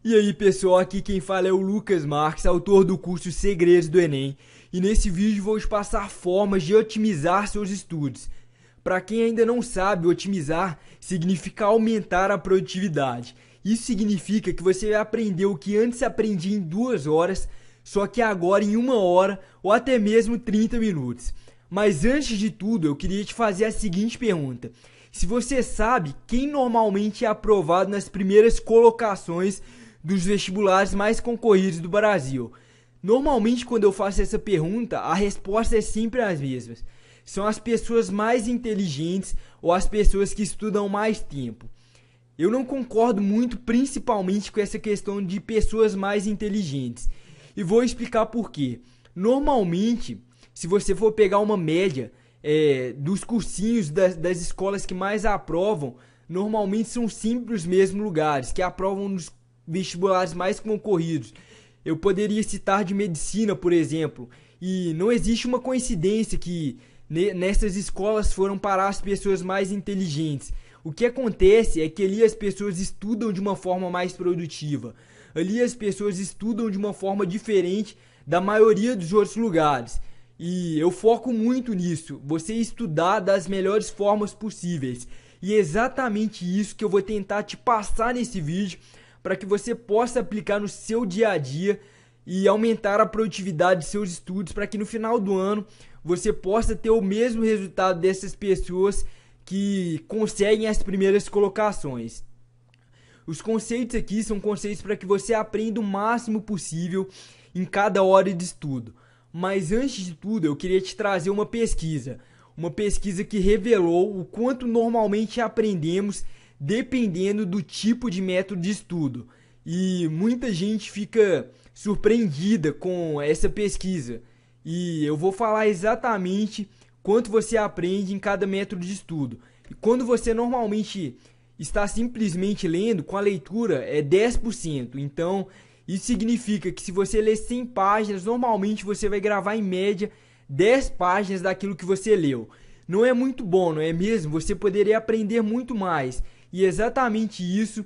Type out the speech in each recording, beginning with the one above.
E aí pessoal, aqui quem fala é o Lucas Marques, autor do curso Segredos do Enem, e nesse vídeo vou te passar formas de otimizar seus estudos. Para quem ainda não sabe, otimizar significa aumentar a produtividade. Isso significa que você vai aprender o que antes aprendia em 2 horas, só que agora em 1 hora ou até mesmo 30 minutos. Mas antes de tudo, eu queria te fazer a seguinte pergunta: se você sabe quem normalmente é aprovado nas primeiras colocações dos vestibulares mais concorridos do Brasil? Normalmente, quando eu faço essa pergunta, a resposta é sempre as mesmas. São as pessoas mais inteligentes ou as pessoas que estudam mais tempo. Eu não concordo muito, principalmente com essa questão de pessoas mais inteligentes. E vou explicar por quê. Normalmente, se você for pegar uma média dos cursinhos das escolas que mais aprovam, normalmente são sempre os mesmos lugares que aprovam nos vestibulares mais concorridos. Eu poderia citar de medicina, por exemplo, e não existe uma coincidência que nessas escolas foram parar as pessoas mais inteligentes. O que acontece é que ali as pessoas estudam de uma forma mais produtiva. Ali as pessoas estudam de uma forma diferente da maioria dos outros lugares. E eu foco muito nisso, você estudar das melhores formas possíveis. E é exatamente isso que eu vou tentar te passar nesse vídeo, para que você possa aplicar no seu dia a dia e aumentar a produtividade de seus estudos, para que no final do ano você possa ter o mesmo resultado dessas pessoas que conseguem as primeiras colocações. Os conceitos aqui são conceitos para que você aprenda o máximo possível em cada hora de estudo. Mas antes de tudo, eu queria te trazer uma pesquisa que revelou o quanto normalmente aprendemos dependendo do tipo de método de estudo. E muita gente fica surpreendida com essa pesquisa. E eu vou falar exatamente quanto você aprende em cada método de estudo. E quando você normalmente está simplesmente lendo, com a leitura é 10%. Então, isso significa que se você ler 100 páginas, normalmente você vai gravar em média 10 páginas daquilo que você leu. Não é muito bom, não é mesmo? Você poderia aprender muito mais. E é exatamente isso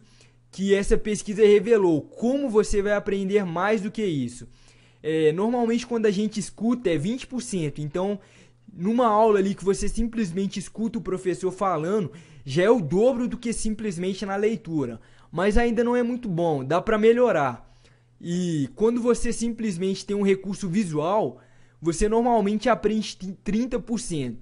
que essa pesquisa revelou. Como você vai aprender mais do que isso? Normalmente quando a gente escuta é 20%. Então, numa aula ali que você simplesmente escuta o professor falando, já é o dobro do que simplesmente na leitura. Mas ainda não é muito bom, dá para melhorar. E quando você simplesmente tem um recurso visual, você normalmente aprende 30%.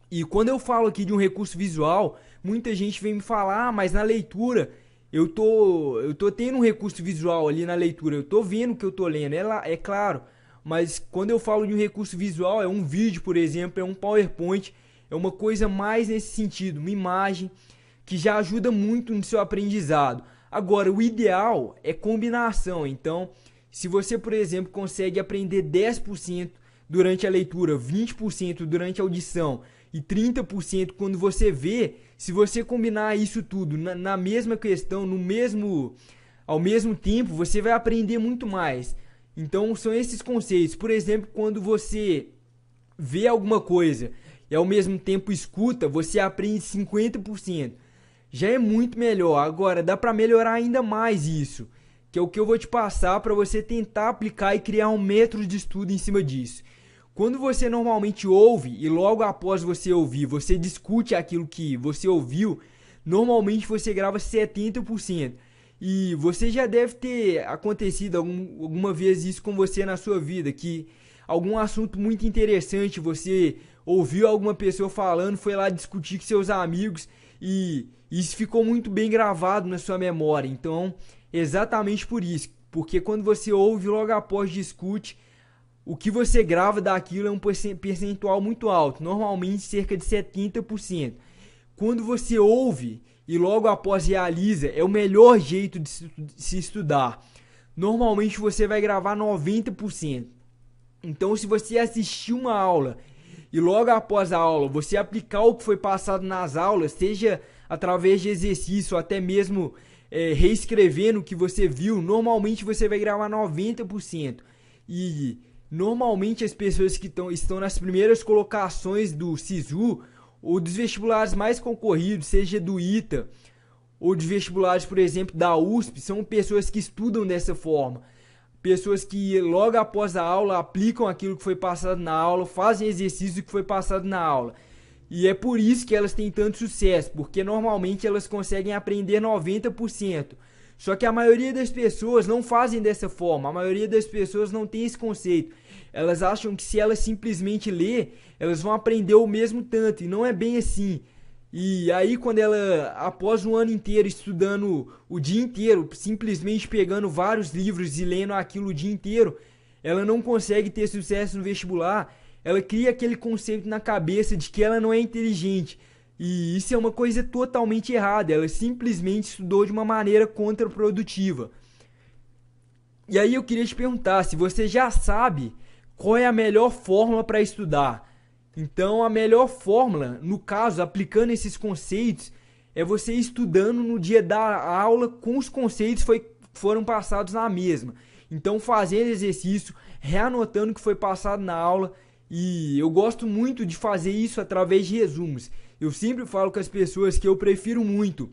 E quando eu falo aqui de um recurso visual, muita gente vem me falar: mas na leitura eu tô tendo um recurso visual ali na leitura, eu tô vendo o que eu tô lendo, é claro. Mas quando eu falo de um recurso visual, é um vídeo, por exemplo, é um PowerPoint, é uma coisa mais nesse sentido, uma imagem que já ajuda muito no seu aprendizado. Agora, o ideal é combinação. Então, se você, por exemplo, consegue aprender 10% durante a leitura, 20% durante a audição e 30% quando você vê, se você combinar isso tudo na mesma questão, ao mesmo tempo, você vai aprender muito mais. Então são esses conceitos. Por exemplo, quando você vê alguma coisa e ao mesmo tempo escuta, você aprende 50%. Já é muito melhor. Agora dá para melhorar ainda mais isso, que é o que eu vou te passar para você tentar aplicar e criar um método de estudo em cima disso. Quando você normalmente ouve e logo após você ouvir, você discute aquilo que você ouviu, normalmente você grava 70%. E você já deve ter acontecido alguma vez isso com você na sua vida, que algum assunto muito interessante você ouviu alguma pessoa falando, foi lá discutir com seus amigos e isso ficou muito bem gravado na sua memória. Então, exatamente por isso, porque quando você ouve logo após discute, o que você grava daquilo é um percentual muito alto, normalmente cerca de 70%. Quando você ouve e logo após realiza, é o melhor jeito de se estudar. Normalmente você vai gravar 90%. Então, se você assistir uma aula e logo após a aula você aplicar o que foi passado nas aulas, seja através de exercício ou até mesmo reescrevendo o que você viu, normalmente você vai gravar 90%. E normalmente as pessoas que estão nas primeiras colocações do SISU ou dos vestibulares mais concorridos, seja do ITA ou de vestibulares, por exemplo, da USP, são pessoas que estudam dessa forma. Pessoas que logo após a aula aplicam aquilo que foi passado na aula, fazem exercício que foi passado na aula. E é por isso que elas têm tanto sucesso, porque normalmente elas conseguem aprender 90%. Só que a maioria das pessoas não fazem dessa forma, a maioria das pessoas não tem esse conceito. Elas acham que se elas simplesmente ler, elas vão aprender o mesmo tanto, e não é bem assim. E aí quando ela, após um ano inteiro estudando o dia inteiro, simplesmente pegando vários livros e lendo aquilo o dia inteiro, ela não consegue ter sucesso no vestibular, ela cria aquele conceito na cabeça de que ela não é inteligente. E isso é uma coisa totalmente errada, ela simplesmente estudou de uma maneira contraprodutiva. E aí eu queria te perguntar, se você já sabe qual é a melhor fórmula para estudar. Então a melhor fórmula, no caso, aplicando esses conceitos, é você estudando no dia da aula com os conceitos que foram passados na mesma. Então fazendo exercício, reanotando o que foi passado na aula. E eu gosto muito de fazer isso através de resumos. Eu sempre falo com as pessoas que eu prefiro muito,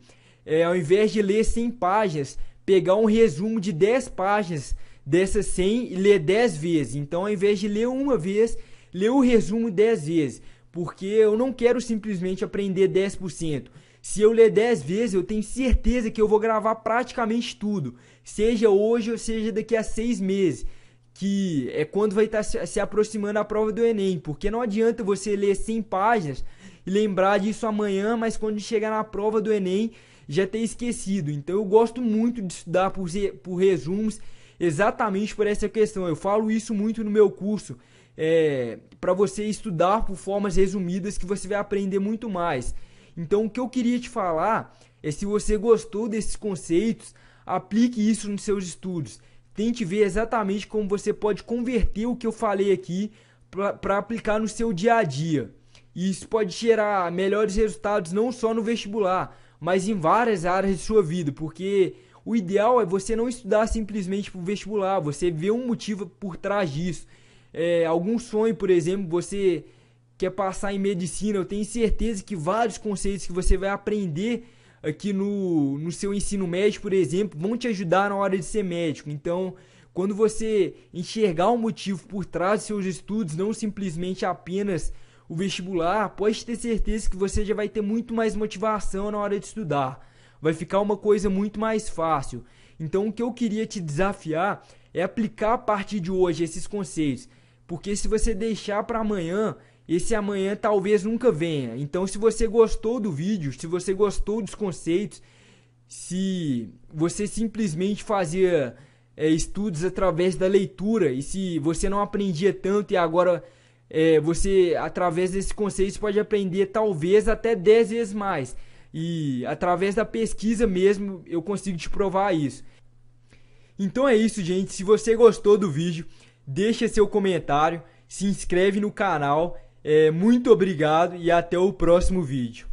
ao invés de ler 100 páginas, pegar um resumo de 10 páginas dessas 100 e ler 10 vezes. Então ao invés de ler uma vez, ler o resumo 10 vezes, porque eu não quero simplesmente aprender 10%. Se eu ler 10 vezes, eu tenho certeza que eu vou gravar praticamente tudo, seja hoje ou seja daqui a 6 meses, que é quando vai estar se aproximando a prova do Enem, porque não adianta você ler 100 páginas e lembrar disso amanhã, mas quando chegar na prova do Enem, já ter esquecido. Então eu gosto muito de estudar por resumos, exatamente por essa questão. Eu falo isso muito no meu curso, para você estudar por formas resumidas que você vai aprender muito mais. Então o que eu queria te falar é, se você gostou desses conceitos, aplique isso nos seus estudos. Tente ver exatamente como você pode converter o que eu falei aqui para aplicar no seu dia a dia. E isso pode gerar melhores resultados não só no vestibular, mas em várias áreas de sua vida, porque o ideal é você não estudar simplesmente para o vestibular, você vê um motivo por trás disso. Algum sonho, por exemplo, você quer passar em medicina, eu tenho certeza que vários conceitos que você vai aprender aqui no seu ensino médio, por exemplo, vão te ajudar na hora de ser médico. Então, quando você enxergar um motivo por trás dos seus estudos, não simplesmente apenas o vestibular, pode ter certeza que você já vai ter muito mais motivação na hora de estudar. Vai ficar uma coisa muito mais fácil. Então, o que eu queria te desafiar é aplicar a partir de hoje esses conceitos. Porque se você deixar para amanhã, esse amanhã talvez nunca venha. Então, se você gostou do vídeo, se você gostou dos conceitos, se você simplesmente fazia estudos através da leitura, e se você não aprendia tanto e agora você, através desses conceitos, pode aprender talvez até 10 vezes mais. E através da pesquisa mesmo, eu consigo te provar isso. Então é isso, gente. Se você gostou do vídeo, deixa seu comentário, se inscreve no canal. Muito obrigado e até o próximo vídeo.